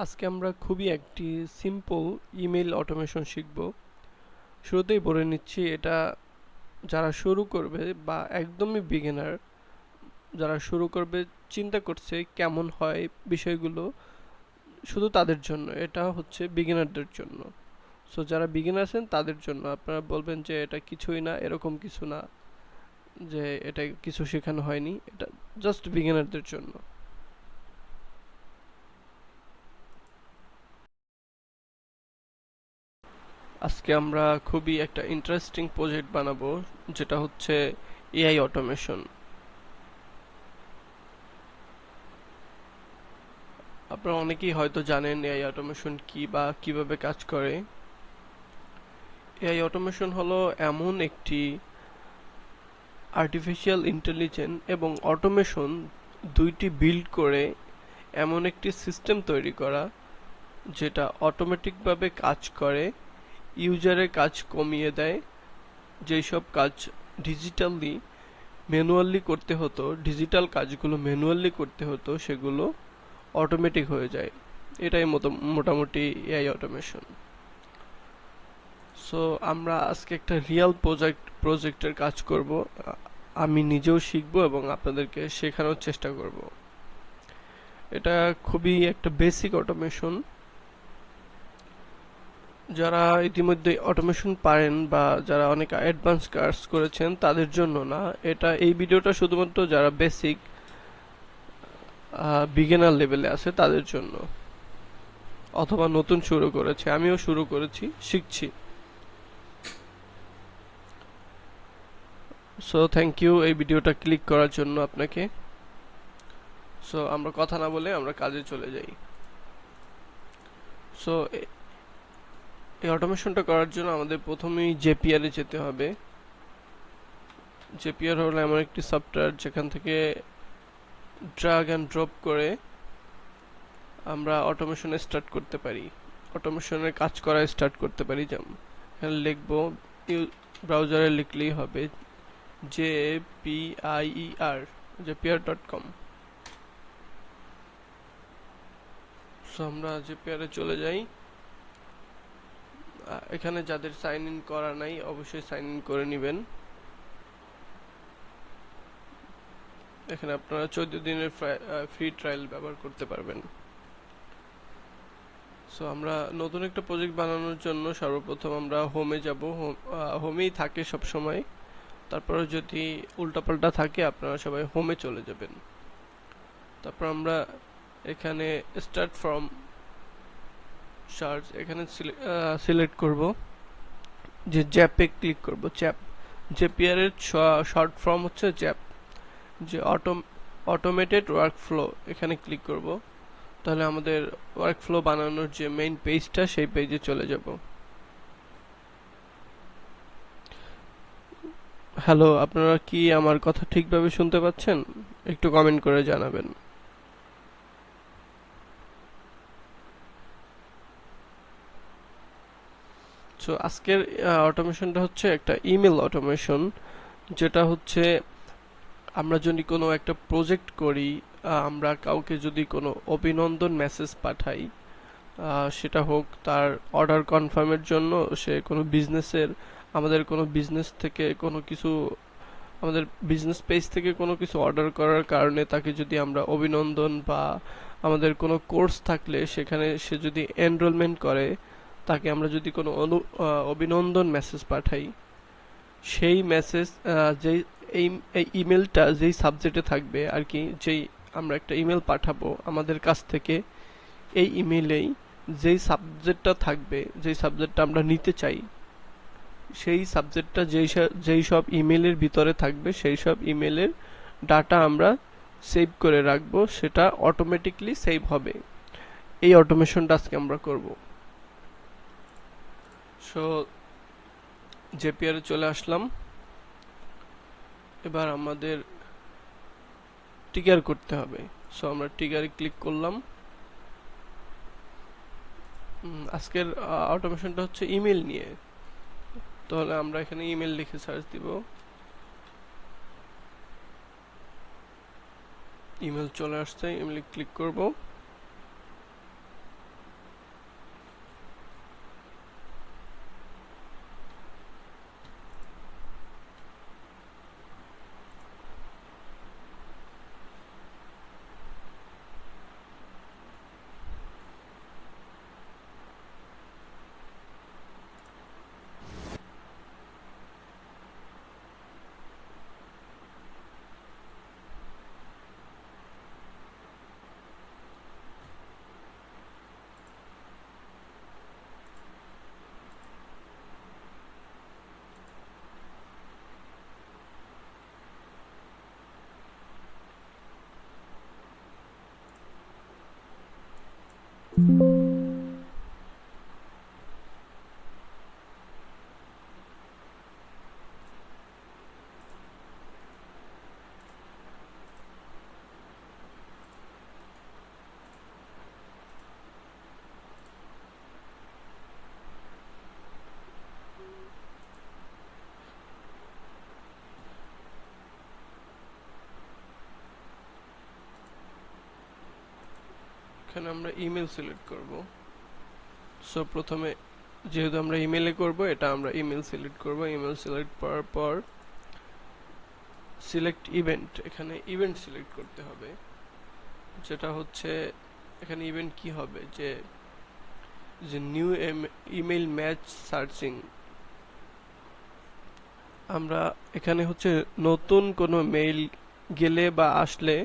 আজকে আমরা খুবই একটি সিম্পল ইমেল অটোমেশন শিখব। শুরুতেই বলে নিচ্ছি, এটা যারা শুরু করবে বা একদমই বিগিনার, যারা শুরু করবে চিন্তা করছে কেমন হয় বিষয়গুলো, শুধু তাদের জন্য। এটা হচ্ছে বিগিনারদের জন্য। সো যারা বিগিনার আছেন তাদের জন্য। আপনারা বলবেন যে এটা কিছুই না, এরকম কিছু না, যে এটা কিছু শেখানো হয়নি, এটা জাস্ট বিগিনারদের জন্য। আজকে আমরা খুবই একটা ইন্টারেস্টিং প্রজেক্ট বানাবো, যেটা হচ্ছে এআই অটোমেশন। আপনারা অনেকেই হয়তো জানেন এআই অটোমেশন কি বা কিভাবে কাজ করে। এআই অটোমেশন হলো এমন একটি আর্টিফিশিয়াল ইন্টেলিজেন্স এবং অটোমেশন দুইটি বিল্ড করে এমন একটি সিস্টেম তৈরি করা, যেটা অটোমেটিকভাবে কাজ করে, ইউজারের কাজ কমিয়ে দেয়। যেই সব কাজ ডিজিটালি ম্যানুয়ালি করতে হতো, ডিজিটাল কাজগুলো ম্যানুয়ালি করতে হতো, সেগুলো অটোমেটিক হয়ে যায়। এটাই মোটামুটি এআই অটোমেশন। সো আমরা আজকে একটা রিয়েল প্রজেক্টের কাজ করব। আমি নিজেও শিখব এবং আপনাদেরকে শেখানোর চেষ্টা করব। এটা খুবই একটা বেসিক অটোমেশন। যারা ইতিমধ্যে অটোমেশন পারেন বা যারা অনেক অ্যাডভান্স কাজ করেছেন তাদের জন্য না, এই ভিডিওটা শুধুমাত্র যারা বেসিক বিগিনার লেভেলে আছে তাদের জন্য, অথবা নতুন শুরু করেছে। আমিও শুরু করেছি, শিখছি। সো থ্যাংক ইউ এই ভিডিওটা ক্লিক করার জন্য আপনাকে। সো আমরা কথা না বলে আমরা কাজে চলে যাই। সো এই অটোমেশনটা করার জন্য আমাদের প্রথমেই জেপিআর এ যেতে হবে। জেপিআর হলো এমন একটি সফটওয়্যার যেখান থেকে ড্রাগ অ্যান্ড ড্রপ করে আমরা অটোমেশন স্টার্ট করতে পারি, অটোমেশনের কাজ করা স্টার্ট করতে পারি। যেমন এখানে লিখবো, ব্রাউজারে লিখলেই হবে JPIER, jpr.com। সো আমরা জেপিআর এ চলে যাই। এখানে যাদের সাইন ইন করা নাই অবশ্যই সাইন ইন করে নেবেন। এখানে আপনারা 14 দিনের ফ্রি ট্রায়াল ব্যবহার করতে পারবেন। সো আমরা নতুন একটা প্রজেক্ট বানানোর জন্য সর্বপ্রথম আমরা হোমে যাব। হোমেই থাকে সব সময়, তারপরে যদি উল্টাপাল্টা থাকে আপনারা সবাই হোমে চলে যাবেন। তারপর আমরা এখানে স্টার্ট ফ্রম সার্চ, এখানে সিলেক্ট করব যে জ্যাপে ক্লিক করব। জেপিআর এর শর্ট ফর্ম হচ্ছে জ্যাপ, যে অটোমেটেড ওয়ার্কফ্লো। এখানে ক্লিক করব, তাহলে আমাদের ওয়ার্কফ্লো বানানোর যে মেইন পেজটা সেই পেজে চলে যাব। হ্যালো, আপনারা কি আমার কথা ঠিকভাবে শুনতে পাচ্ছেন? একটু কমেন্ট করে জানাবেন। সো আজকের অটোমেশনটা হচ্ছে একটা ইমেল অটোমেশন, যেটা হচ্ছে আমরা যদি কোনো একটা প্রজেক্ট করি, আমরা কাউকে যদি কোনো অভিনন্দন মেসেজ পাঠাই, সেটা হোক তার অর্ডার কনফার্মের জন্য, সে কোনো বিজনেসের, আমাদের কোনো বিজনেস থেকে কোনো কিছু, আমাদের বিজনেস পেজ থেকে কোনো কিছু অর্ডার করার কারণে তাকে যদি আমরা অভিনন্দন, বা আমাদের কোনো কোর্স থাকলে সেখানে সে যদি এনরোলমেন্ট করে, তাকে আমরা যদি কোনো অভিনন্দন মেসেজ পাঠাই, সেই মেসেজ যেই এই এই ইমেলটা যেই সাবজেক্টে থাকবে আর কি, যেই আমরা একটা ইমেল পাঠাবো আমাদের কাছ থেকে, এই ইমেলেই যেই সাবজেক্টটা থাকবে, যেই সাবজেক্টটা আমরা নিতে চাই, সেই সাবজেক্টটা যেই সব ইমেলের ভিতরে থাকবে, সেই সব ইমেলের ডাটা আমরা সেভ করে রাখবো, সেটা অটোমেটিকলি সেভ হবে। এই অটোমেশনটা আজকে আমরা করব। সো জেপিআর এ চলে আসলাম। এবার আমাদের ট্রিগার করতে হবে। সো আমরা ট্রিগারে ক্লিক করলাম। আজকের অটোমেশনটা হচ্ছে ইমেল নিয়ে। তাহলে আমরা এখানে ইমেল লিখে সার্চ দিব। ইমেল চলে আসছে, ইমেলে ক্লিক করব। এখানে আমরা ইমেল সিলেক্ট করব। সো প্রথমে যেহেতু আমরা ইমেলে করব, এটা আমরা ইমেল সিলেক্ট করব। ইমেল সিলেক্ট করার পর সিলেক্ট ইভেন্ট, এখানে ইভেন্ট সিলেক্ট করতে হবে, যেটা হচ্ছে এখানে ইভেন্ট কি হবে, যে যে নিউ ইমেল ম্যাচ সার্চিং। আমরা এখানে হচ্ছে নতুন কোনো মেইল গেলে বা আসলে,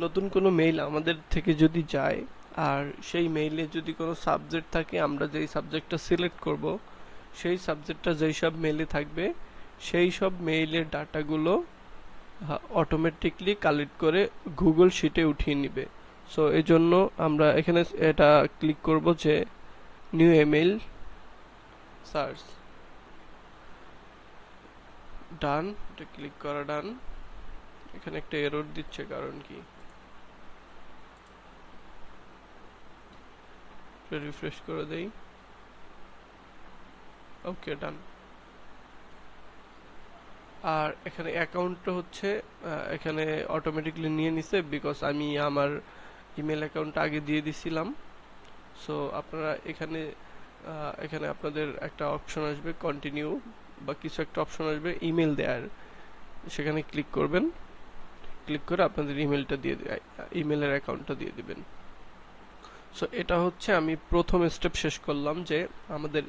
নতুন কোনো মেইল আমাদের থেকে যদি যায় আর সেই মেইলে যদি কোনো সাবজেক্ট থাকে, আমরা যেই সাবজেক্টটা সিলেক্ট করব সেই সাবজেক্টটা যেই সব মেইলে থাকবে সেই সব মেইলের ডাটাগুলো অটোমেটিকলি কালেক্ট করে গুগল শিটে উঠিয়ে নিবে। সো এই জন্য আমরা এখানে এটা ক্লিক করব যে নিউ ইমেল সার্চ, ডান, এটা ক্লিক করা ডান। এখানে একটা এরর দিচ্ছে, কারণ কি, রিফ্রেশ করে দেই। ওকে, ডান। আর এখানে অ্যাকাউন্টটা হচ্ছে এখানে অটোমেটিকলি নিয়ে নিছে, বিকজ আমি আমার ইমেল অ্যাকাউন্টটা আগে দিয়ে দিছিলাম। সো আপনারা এখানে এখানে আপনাদের একটা অপশন আসবে কন্টিনিউ, বা কিছু একটা অপশন আসবে ইমেল দেওয়ার, সেখানে ক্লিক করবেন। ক্লিক করে আপনাদের ইমেলটা দিয়ে ইমেলের অ্যাকাউন্টটা দিয়ে দিবেন। সো এটা হচ্ছে আমি প্রথম স্টেপ শেষ করলাম, যে আমাদের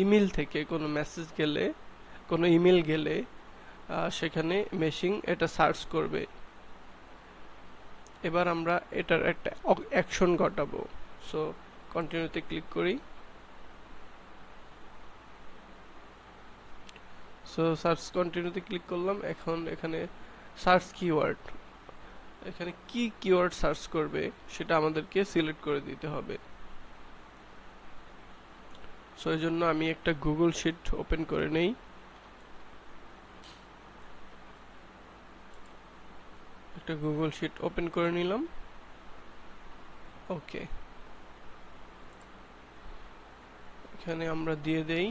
ইমেল থেকে কোনো মেসেজ গেলে, কোনো ইমেল গেলে সেখানে মেশিং এটা সার্চ করবে। এবার আমরা এটার একটা অ্যাকশন ঘটাবো। সো কন্টিনিউতে ক্লিক করি। সো সার্চ কন্টিনিউতে ক্লিক করলাম। এখন এখানে সার্চ কিওয়ার্ড, এখানে কি কিওয়ার্ড সার্চ করবে সেটা আমাদেরকে সিলেক্ট করে দিতে হবে। সো এই জন্য আমি একটা গুগল শিট ওপেন করে নেই। একটা গুগল শিট ওপেন করে নিলাম। ওকে, এখানে আমরা দিয়ে দেই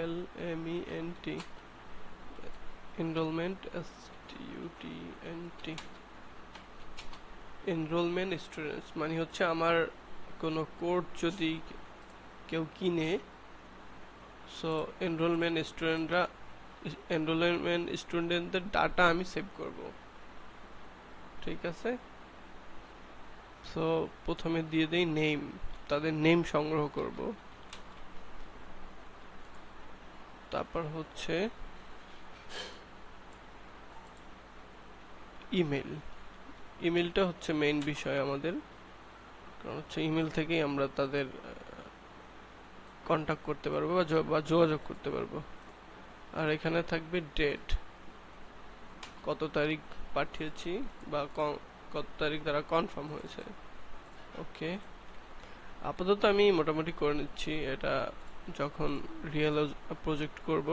ENROLMENT, enrolment, STUDENT, enrolment students, মানে হচ্ছে আমার কোনো কোর্স যদি কেউ কিনে, সো এনরোলমেন্ট স্টুডেন্টদের ডাটা আমি সেভ করব। ঠিক আছে। সো প্রথমে দিয়ে দেই নেম, তাদের নেম সংগ্রহ করব। তারপর হচ্ছে ইমেল, ইমেলটা হচ্ছে মেইন বিষয় আমাদের, কারণ হচ্ছে ইমেল থেকেই আমরা তাদের কন্টাক্ট করতে পারবো বা যোগাযোগ করতে পারবো। আর এখানে থাকবে ডেট, কত তারিখ পাঠিয়েছি বা কত তারিখ তারা কনফার্ম হয়েছে। ওকে, আপাতত আমি মোটামুটি করে নিচ্ছি। এটা যখন রিয়েল প্রজেক্ট করব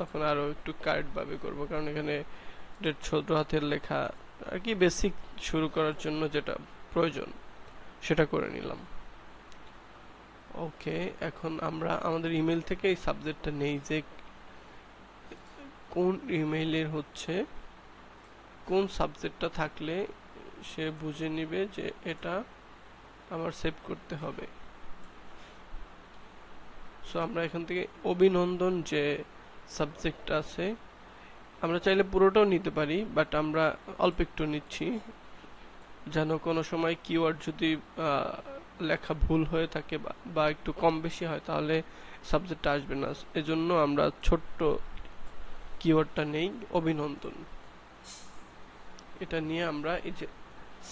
তখন আরো একটু কার্ড ভাবে করব, কারণ এখানে ডেট ছোট হাতের লেখা আর কি, বেসিক শুরু করার জন্য যেটা প্রয়োজন সেটা করে নিলাম। ওকে, এখন আমরা আমাদের ইমেল থেকে এই সাবজেক্টটা নেই, যে কোন ইমেইলের হচ্ছে কোন সাবজেক্টটা থাকলে সে বুঝে নিবে যে এটা আমার সেভ করতে হবে। সো আমরা এখান থেকে অভিনন্দন যে সাবজেক্ট আছে, আমরা চাইলে পুরোটাও নিতে পারি, বাট আমরা অল্প একটু নিচ্ছি, যেন কোনো সময় কিওয়ার্ড যদি লেখা ভুল হয়ে থাকে বা একটু কম বেশি হয়, তাহলে সাবজেক্টটা আসবে না। এজন্য আমরা ছোট্ট কিওয়ার্ডটা নেই, অভিনন্দন। এটা নিয়ে আমরা এই যে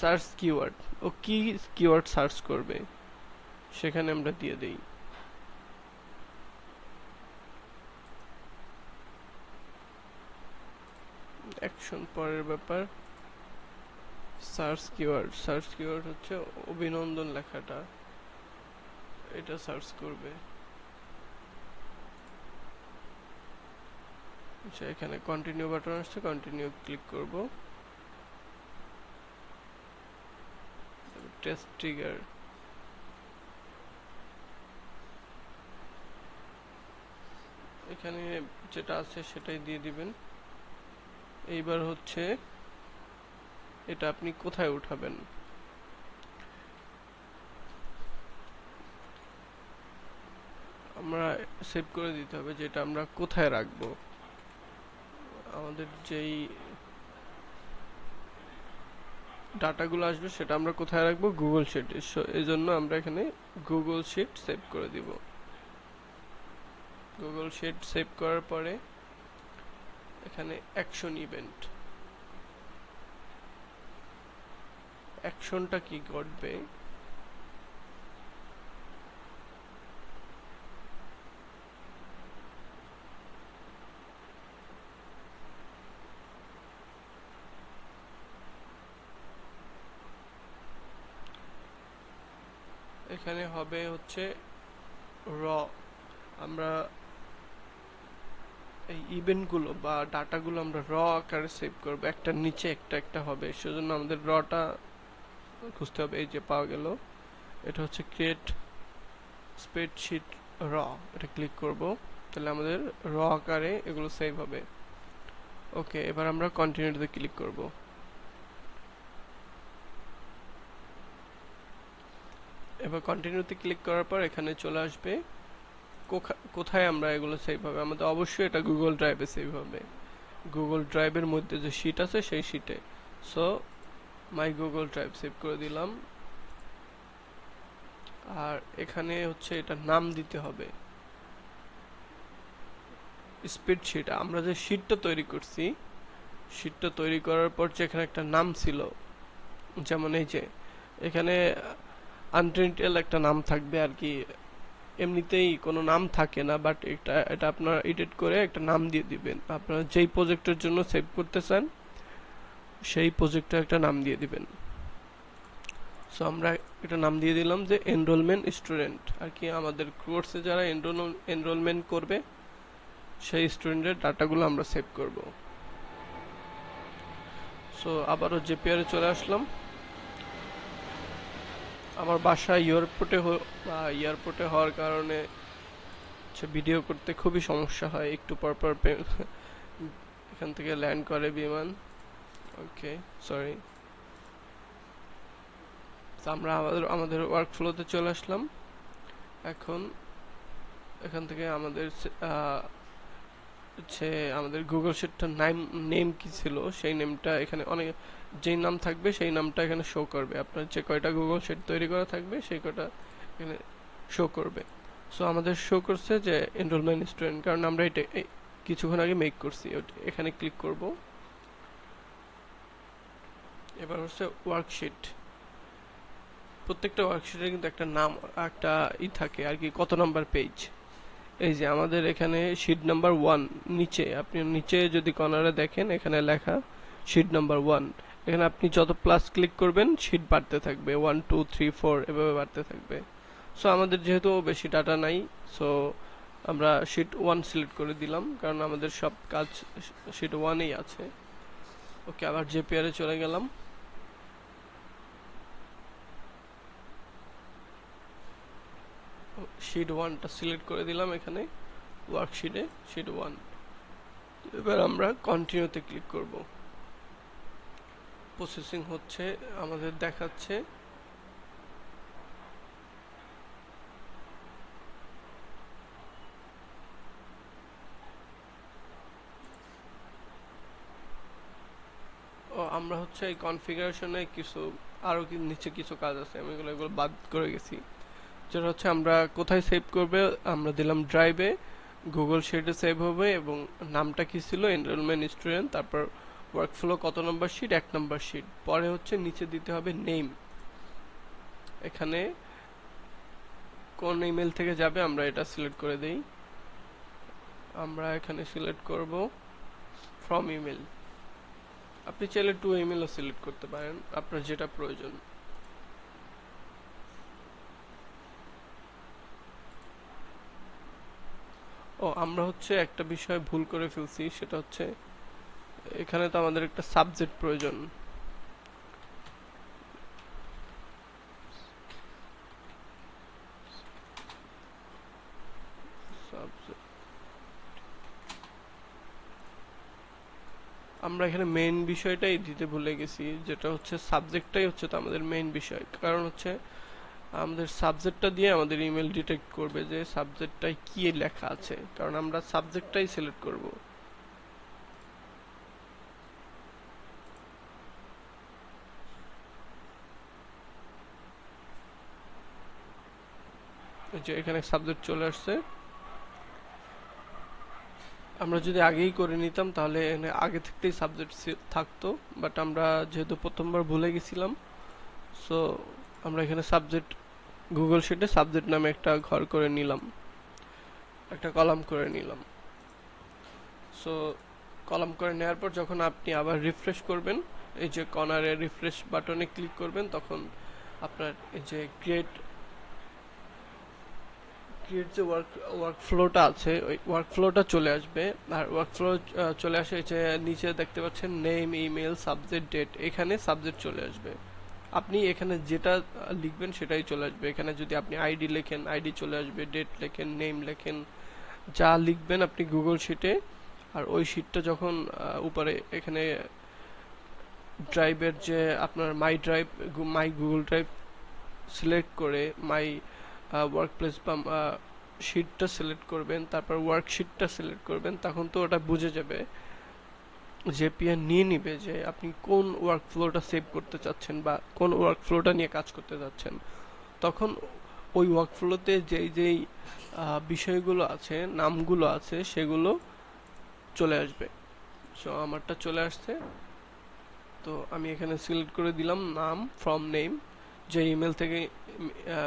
সার্চ কিওয়ার্ড, ও কি কিওয়ার্ড সার্চ করবে সেখানে আমরা দিয়ে দেই। অ্যাকশন পরের ব্যাপার। সার্চ কিওয়ার্ড হচ্ছে অভিনন্দন লেখাটা, এটা সার্চ করবে। আচ্ছা, এখানে কন্টিনিউ বাটন আসছে, কন্টিনিউ ক্লিক করব। টেস্ট ট্রিগার, এখানে যেটা আছে সেটাই দিয়ে দিবেন। এইবার হচ্ছে এটা আপনি কোথায় উঠাবেন, আমরা সেভ করে দিতে হবে যে এটা আমরা কোথায় রাখবো। আমাদের যেই ডাটাগুলো আসবে সেটা আমরা কোথায় রাখবো, গুগল শিট। এই জন্য আমরা এখানে গুগল শিট সেভ করে দিব। গুগল শিট সেভ করার পরে এখানে অ্যাকশন ইভেন্ট, অ্যাকশনটা কি ঘটবে, এখানে হবে হচ্ছে র, আমরা এই ইভেন্টগুলো বা ডাটাগুলো আমরা র আকারে সেভ করব, একটার নিচে একটা একটা হবে, সেজন্য আমাদের রটা খুঁজতে হবে। এই যে পাওয়া গেল, এটা হচ্ছে ক্রিয়েট স্প্রেডশিট র, এটা ক্লিক করব, তাহলে আমাদের র আকারে এগুলো সেভ হবে। ওকে, এবার আমরা কন্টিনিউতে ক্লিক করব। এবার কন্টিনিউতে ক্লিক করার পর এখানে চলে আসবে কোথায় আমরা এগুলো সেভ হবে। আমাদের অবশ্যই এটা গুগল ড্রাইভে সেভ হবে, গুগল ড্রাইভের মধ্যে যে শিট আছে সেই শিটে। So my Google drive save করে দিলাম। আর এখানে হচ্ছে এটা নাম দিতে হবে, স্প্রেডশিট। আমরা যে শিটটা তৈরি করছি, শিটটা তৈরি করার পর যে এখানে একটা নাম ছিল, যেমন এই যে এখানে আনটাইটেল একটা নাম থাকবে আর কি, এমনিতেই কোনো নাম থাকে না, বাট এটা এটা আপনারা এডিট করে একটা নাম দিয়ে দিবেন। আপনারা যেই প্রজেক্টের জন্য সেভ করতে চান সেই প্রজেক্টের একটা নাম দিয়ে দিবেন। সো আমরা এটা নাম দিয়ে দিলাম যে এনরোলমেন্ট স্টুডেন্ট আর কি, আমাদের কোর্সে যারা এনরোলমেন্ট করবে সেই স্টুডেন্টের ডাটাগুলো আমরা সেভ করব। সো আবারও জেপিআরে চলে আসলাম। আমার বাসা এয়ারপোর্টে হওয়ার কারণে ভিডিও করতে খুবই সমস্যা হয়, একটু পর পর এখান থেকে ল্যান্ড করে বিমান। ওকে, সরি। আমরা আমাদের ওয়ার্ক ফ্লোতে চলে আসলাম। এখন এখান থেকে আমাদের হচ্ছে আমাদের গুগল শিটটার নেম কি ছিল সেই নেমটা এখানে অনেক, যেই নাম থাকবে সেই নামটা এখানে শো করবে। আপনার যে কয়টা গুগল শিট তৈরি করা থাকবে সেই কয়টা এখানে শো করবে। সো আমাদের শো করছে যে এনরোলমেন্ট স্টুডেন্ট, কারণ আমরা এটা কিছুক্ষণ আগে মেক করছি। এখানে ক্লিক করব। এবার হচ্ছে ওয়ার্কশিট। প্রত্যেকটা ওয়ার্কশিটের কিন্তু একটা নাম, একটা থাকে আর কি, কত নাম্বার পেজ। এই যে আমাদের এখানে শিট নাম্বার 1, নিচে আপনি নিচে যদি কর্নারে দেখেন এখানে লেখা শিট নাম্বার 1। এখানে আপনি যত প্লাস ক্লিক করবেন শিট বাড়তে থাকবে, 1 2 3 4 এভাবে বাড়তে থাকবে। সো আমাদের যেহেতু বেশি ডাটা নাই, সো আমরা শিট 1 সিলেক্ট করে দিলাম, কারণ আমাদের সব কাজ শিট 1এই আছে। ওকে, আবার জেপিআরে চলে গেলাম। শিট 1টা সিলেক্ট করে দিলাম এখানে ওয়ার্কশিটে, শিট 1। এবার আমরা কন্টিনিউতে ক্লিক করব। প্রসেসিং হচ্ছে, আমাদের দেখাচ্ছে ও আমরা হচ্ছে এই কনফিগারেশনে কিছু আরো নিচে কিছু কাজ আছে, আমি এগুলো বাদ করে গেছি। যেটা হচ্ছে আমরা কোথায় সেভ করবে, আমরা দিলাম ড্রাইভে, গুগল শিটে সেভ হবে এবং নামটা কি ছিল এনরোলমেন্ট স্টুডেন্ট, তারপর ওয়ার্কফ্লো কত নম্বর শিট, 1 নম্বর শিট। পরে হচ্ছে নিচে দিতে হবে নেম, এখানে কোন ইমেল থেকে যাবে আমরা এটা সিলেক্ট করে দেই। আমরা এখানে সিলেক্ট করব ফ্রম ইমেল। আপনি চাইলে টু ইমেলও সিলেক্ট করতে পারেন, আপনার যেটা প্রয়োজন। ও আমরা হচ্ছে একটা বিষয় ভুল করে ফেলছি, সেটা হচ্ছে এখানে তো আমাদের একটা সাবজেক্ট প্রয়োজন। আমরা এখানে মেইন বিষয়টাই দিতে ভুলে গেছি, যেটা হচ্ছে সাবজেক্টটাই হচ্ছে তো আমাদের মেইন বিষয়। কারণ হচ্ছে আমাদের সাবজেক্টটা দিয়ে আমাদের ইমেল ডিটেক্ট করবে যে সাবজেক্টটাই কি লেখা আছে, কারণ আমরা সাবজেক্টটাই সিলেক্ট করব। যে এখানে সাবজেক্ট চলে আসছে। আমরা যদি আগেই করে নিতাম তাহলে আগে থেকেই সাবজেক্ট থাকতো, বাট আমরা যেহেতু প্রথমবার ভুলে গেছিলাম, সো আমরা এখানে সাবজেক্ট গুগল শিটে সাবজেক্ট নামে একটা ঘর করে নিলাম, একটা কলাম করে নিলাম। সো কলাম করে নেওয়ার পর যখন আপনি আবার রিফ্রেশ করবেন, এই যে কর্নারে রিফ্রেশ বাটনে ক্লিক করবেন, তখন আপনার এই যে ক্রিয়েট যে ওয়ার্ক ফ্লোটা আছে ওই ওয়ার্ক ফ্লোটা চলে আসবে। আর ওয়ার্ক ফ্লো চলে আসে যে নিচে দেখতে পাচ্ছেন নেম, ইমেল, সাবজেক্ট, ডেট। এখানে সাবজেক্ট চলে আসবে। আপনি এখানে যেটা লিখবেন সেটাই চলে আসবে। এখানে যদি আপনি আইডি লেখেন আইডি চলে আসবে, ডেট লেখেন, নেম লেখেন, যা লিখবেন আপনি গুগল শিটে। আর ওই শিটটা যখন উপরে এখানে ড্রাইভের যে আপনার মাই গুগল ড্রাইভ সিলেক্ট করে মাই ওয়ার্ক প্লেস বা শিটটা সিলেক্ট করবেন, তারপর ওয়ার্কশিটটা সিলেক্ট করবেন, তখন তো ওটা বুঝে যাবে, জেপিআর নিয়ে নিবে যে আপনি কোন ওয়ার্ক ফ্লোটা সেভ করতে চাচ্ছেন বা কোন ওয়ার্ক ফ্লোটা নিয়ে কাজ করতে চাচ্ছেন। তখন ওই ওয়ার্ক ফ্লোতে যেই যেই বিষয়গুলো আছে, নামগুলো আছে, সেগুলো চলে আসবে। সো আমারটা চলে আসছে, তো আমি এখানে সিলেক্ট করে দিলাম নাম, ফ্রম নেম। যে ইমেল থেকে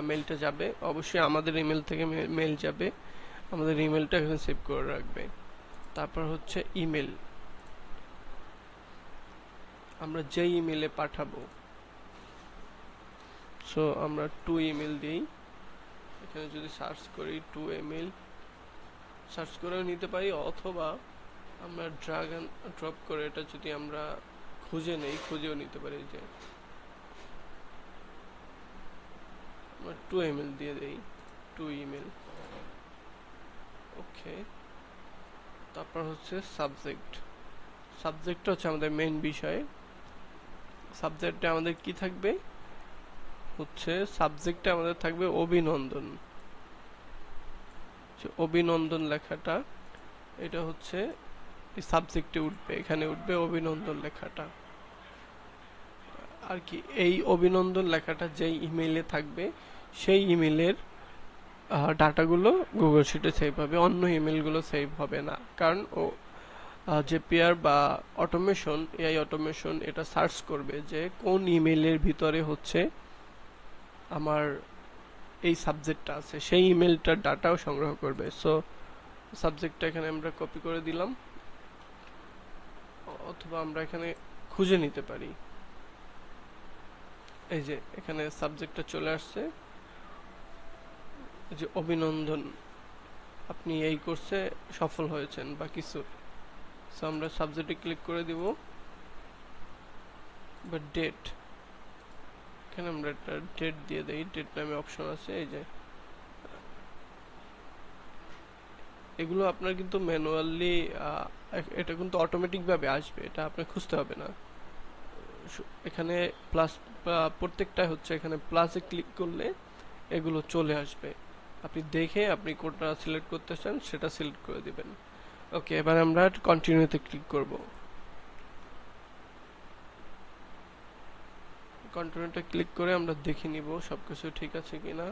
মেলটা যাবে, অবশ্যই আমাদের ইমেল থেকে মেল যাবে, আমাদের ইমেলটা এখানে সেভ করে রাখবে। তারপর হচ্ছে ইমেল, আমরা যে ইমেলে পাঠাবো। সো আমরা টু ইমেল দিই, এখানে যদি সার্চ করি টু ইমেল সার্চ করেও নিতে পারি, অথবা আমরা ড্রাগ অ্যান্ড ড্রপ করে এটা যদি আমরা খুঁজে নেই, খুঁজেও নিতে পারি। যে আমরা টু ইমেল দিয়ে দেই, টু ইমেল। ওকে, তারপর হচ্ছে সাবজেক্ট। সাবজেক্টটা হচ্ছে আমাদের মেইন বিষয়। সাবজেক্টে আমাদের কি থাকবে হচ্ছে, সাবজেক্টে আমাদের থাকবে অভিনন্দন। অভিনন্দন লেখাটা, এটা হচ্ছে এই সাবজেক্টে উঠবে, এখানে উঠবে অভিনন্দন লেখাটা। আর কি, এই অভিনন্দন লেখাটা যেই ইমেইলে থাকবে সেই ইমেইলের ডাটাগুলো গুগল শিটে সেভ হবে, অন্য ইমেলগুলো সেভ হবে না। কারণ ও জেপিআর বা অটোমেশন, এআই অটোমেশন এটা সার্চ করবে যে কোন ইমেইলের ভিতরে হচ্ছে আমার এই সাবজেক্টটা আছে, সেই ইমেলটার ডাটাও সংগ্রহ করবে। সো সাবজেক্টটা এখানে আমরা কপি করে দিলাম, অথবা আমরা এখানে খুঁজে নিতে পারি। এই যে এখানে সাবজেক্টটা চলে আসছে, যে অভিনন্দন, আপনি এই কোর্সে সফল হয়েছেন বা কিছু। সো আমরা সাবজেক্টে ক্লিক করে দিব, বা ডেট, এখানে আমরা একটা ডেট দিয়ে দেই, ডেট নামে অপশন আছে। এই যে এগুলো আপনার কিন্তু ম্যানুয়ালি, এটা কিন্তু অটোমেটিক ভাবে আসবে, এটা আপনার খুঁজতে হবে না। এখানে প্লাস, প্রত্যেকটা হচ্ছে এখানে প্লাসে ক্লিক করলে এগুলো চলে আসবে। আপনি দেখে আপনি কোনটা সিলেক্ট করতে চান সেটা সিলেক্ট করে দিবেন। ওকে, এবার আমরা কন্টিনিউতে ক্লিক করব। কন্টিনিউতে ক্লিক করে আমরা দেখে নিব সবকিছু ঠিক আছে কিনা।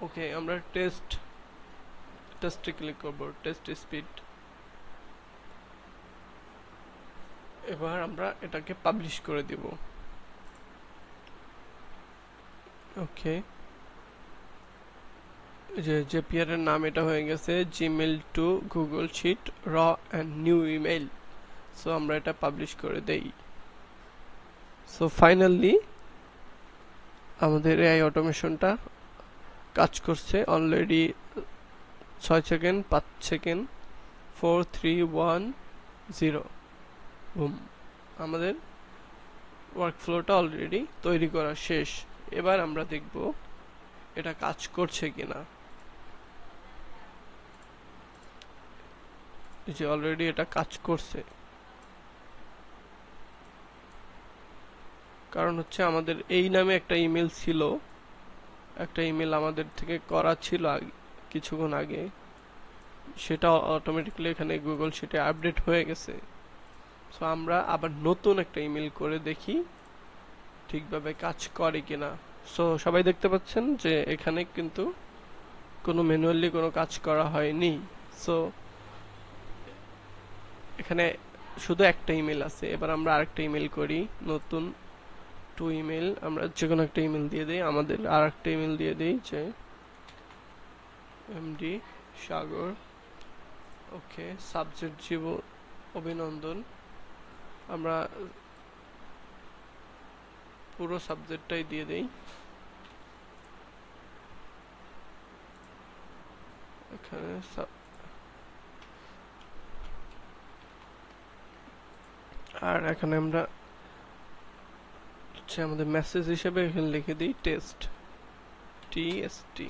ওকে, আমরা টেস্টে ক্লিক করব, টেস্ট স্পিড। এবার আমরা এটাকে পাবলিশ করে দিব। ওকে, যে জেপিআর এর নাম এটা হয়ে গেছে জিমেল টু গুগল শিট র অ্যান্ড নিউ ইমেল। সো আমরা এটা পাবলিশ করে দেই। সো ফাইনালি আমাদের এআই অটোমেশনটা কাজ করছে অলরেডি। 6 সেকেন্ড, 5 সেকেন্ড, 4 3 1 0, বুম, আমাদের ওয়ার্কফ্লোটা অলরেডি তৈরি করা শেষ। এবার আমরা দেখব এটা কাজ করছে কিনা। যে অলরেডি এটা কাজ করছে। কারণ হচ্ছে আমাদের এই নামে একটা ইমেল ছিল, একটা ইমেল আমাদের থেকে করা ছিল কিছুক্ষণ আগে, সেটা অটোমেটিক্যালি এখানে গুগল শিটে আপডেট হয়ে গেছে। সো আমরা আবার নতুন একটা ইমেল করে দেখি ঠিকভাবে কাজ করে কিনা। সো সবাই দেখতে পাচ্ছেন যে এখানে কিন্তু কোনো ম্যানুয়ালি কোনো কাজ করা হয়নি। সো এখানে শুধু একটা ইমেল আছে। এবার আমরা আরেকটা ইমেল করি, নতুন টু ইমেল। আমরা যে কোনো একটা ইমেল দিয়ে দিই, আমাদের আরেকটা ইমেল দিয়ে দিই যে এমডি সাগর, ওকে, সাবজেক্ট জীব অভিনন্দন। আমরা পুরো সাবজেক্টটাই দিয়ে দেই। এখানে আর এখানে আমরা হচ্ছে আমাদের মেসেজ হিসেবে এখানে লিখে দিই টেস্ট, টিএসটি।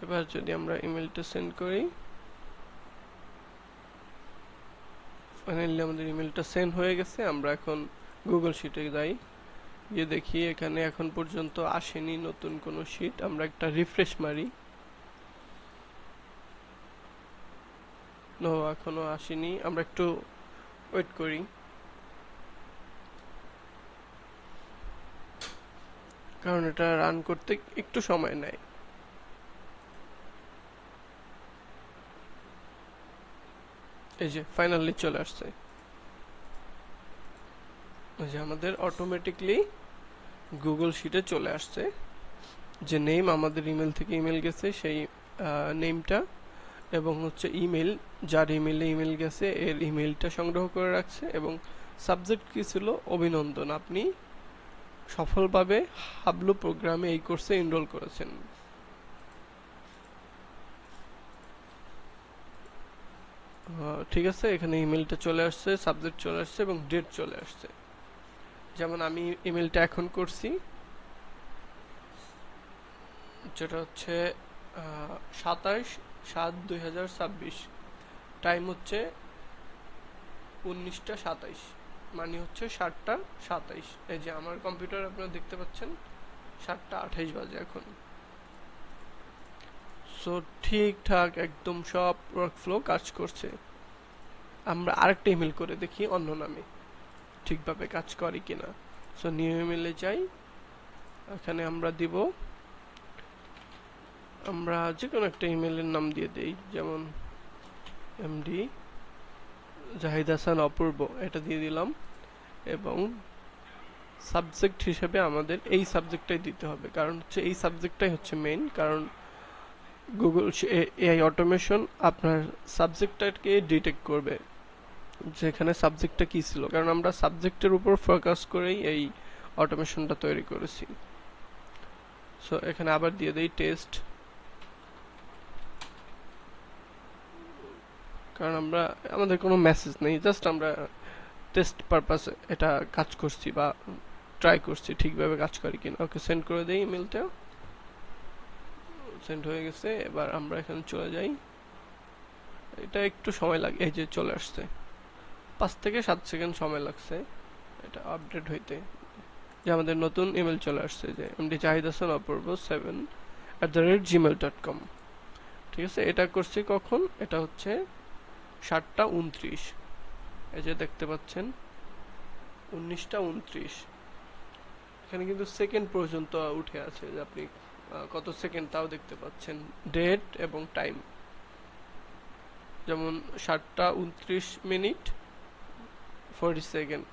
এবার যদি আমরা ইমেলটা সেন্ড করি, ফাইনালি আমাদের ইমেলটা সেন্ড হয়ে গেছে। আমরা এখন গুগল শিটে যাই, গিয়ে দেখি এখানে এখন পর্যন্ত আসেনি নতুন কোনো শিট। আমরা একটা রিফ্রেশ মারি, নো এখনো আসেনি। আমরা একটু ওয়েট করি, কারণ এটা রান করতে একটু সময় নেয়। এই যে ফাইনালি চলে আসছে, এই যে আমাদের অটোমেটিকলি গুগল শিটে চলে আসছে যে নেম, আমাদের ইমেল থেকে ইমেল গেছে সেই নেমটা, এবং হচ্ছে ইমেল, যার ইমেলে ইমেল গেছে এর ইমেলটা সংগ্রহ করে রাখছে, এবং সাবজেক্ট কি ছিল, অভিনন্দন, আপনি সফলভাবে হাবলু প্রোগ্রামে এই কোর্সে এনরোল করেছেন। ঠিক আছে, এখানে ইমেলটা চলে আসছে, সাবজেক্ট চলে আসছে এবং ডেট চলে আসছে। যেমন আমি ইমেলটা এখন করছি, যেটা হচ্ছে 27/7/2026, টাইম হচ্ছে 19টা 27, মানে হচ্ছে 7টা 27। এই যে আমার কম্পিউটার আপনারা দেখতে পাচ্ছেন 7টা 28 বাজে এখন। সো ঠিকঠাক একদম সব ওয়ার্কফ্লো কাজ করছে। আমরা আরেকটা ইমেল করে দেখি অন্য নামে ঠিকভাবে কাজ করে কিনা। সো নিউ ইমেলে যাই, এখানে আমরা দিব, আমরা যে কোনো একটা ইমেলের নাম দিয়ে দেই, যেমন এমডি জাহিদ হাসান অপূর্ব, এটা দিয়ে দিলাম। এবং সাবজেক্ট হিসেবে আমাদের এই সাবজেক্টটাই দিতে হবে, কারণ হচ্ছে এই সাবজেক্টটাই হচ্ছে মেইন। কারণ গুগল এআই অটোমেশন আপনার সাবজেক্টটাকে ডিটেক্ট করবে যেখানে সাবজেক্টটা কি ছিল, কারণ আমরা সাবজেক্টের উপর ফোকাস করেই এই অটোমেশনটা তৈরি করেছি। সো এখানে আবার দিয়ে দেই টেস্ট, কারণ আমাদের কোনো মেসেজ নেই, জাস্ট আমরা টেস্ট পারপাসে এটা কাজ করছি বা ট্রাই করছি ঠিকভাবে কাজ করে কিনা। ওকে, সেন্ড করে দেই, ইমেলটা সেন্ড হয়ে গেছে। এবার আমরা এখানে চলে যাই, এটা একটু সময় লাগে, এই যে চলে আসছে, 5 থেকে 7 সেকেন্ড সময় লাগছে এটা আপডেট হইতে। যে আমাদের নতুন ইমেল চলে আসছে, যে এমডি জাহিদ হাসান অপূর্ব 7@gmail.com। ঠিক আছে, এটা করছি কখন, এটা হচ্ছে 7টা 29, এই যে দেখতে পাচ্ছেন 19টা 29। এখানে কিন্তু সেকেন্ড পর্যন্ত উঠে আছে, যে আপনি কত সেকেন্ড তাও দেখতে পাচ্ছেন, ডেট এবং টাইম, যেমন 7টা 29 মিনিট 40 সেকেন্ড।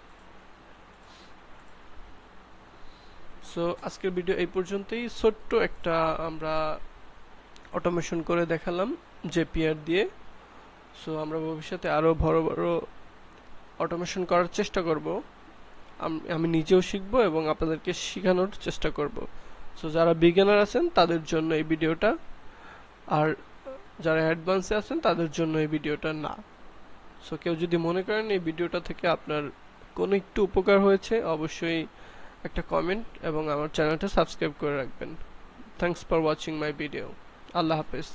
সো আজকের ভিডিও এই পর্যন্তই। ছোট্ট একটা আমরা অটোমেশন করে দেখালাম জেপিআর দিয়ে। সো আমরা ভবিষ্যতে আরো বড় বড় অটোমেশন করার চেষ্টা করব, আমি নিজেও শিখবো এবং আপনাদেরকে শেখানোর চেষ্টা করব। সো যারা বিগিনার আছেন তাদের জন্য এই ভিডিওটা, আর যারা অ্যাডভান্সে আছেন তাদের জন্য এই ভিডিওটা না। সো কেউ যদি মনে করেন এই ভিডিওটা থেকে আপনার কোনো একটু উপকার হয়েছে, অবশ্যই একটা কমেন্ট এবং আমার চ্যানেলটা সাবস্ক্রাইব করে রাখবেন। Thanks for watching my video. আল্লাহ হাফেজ।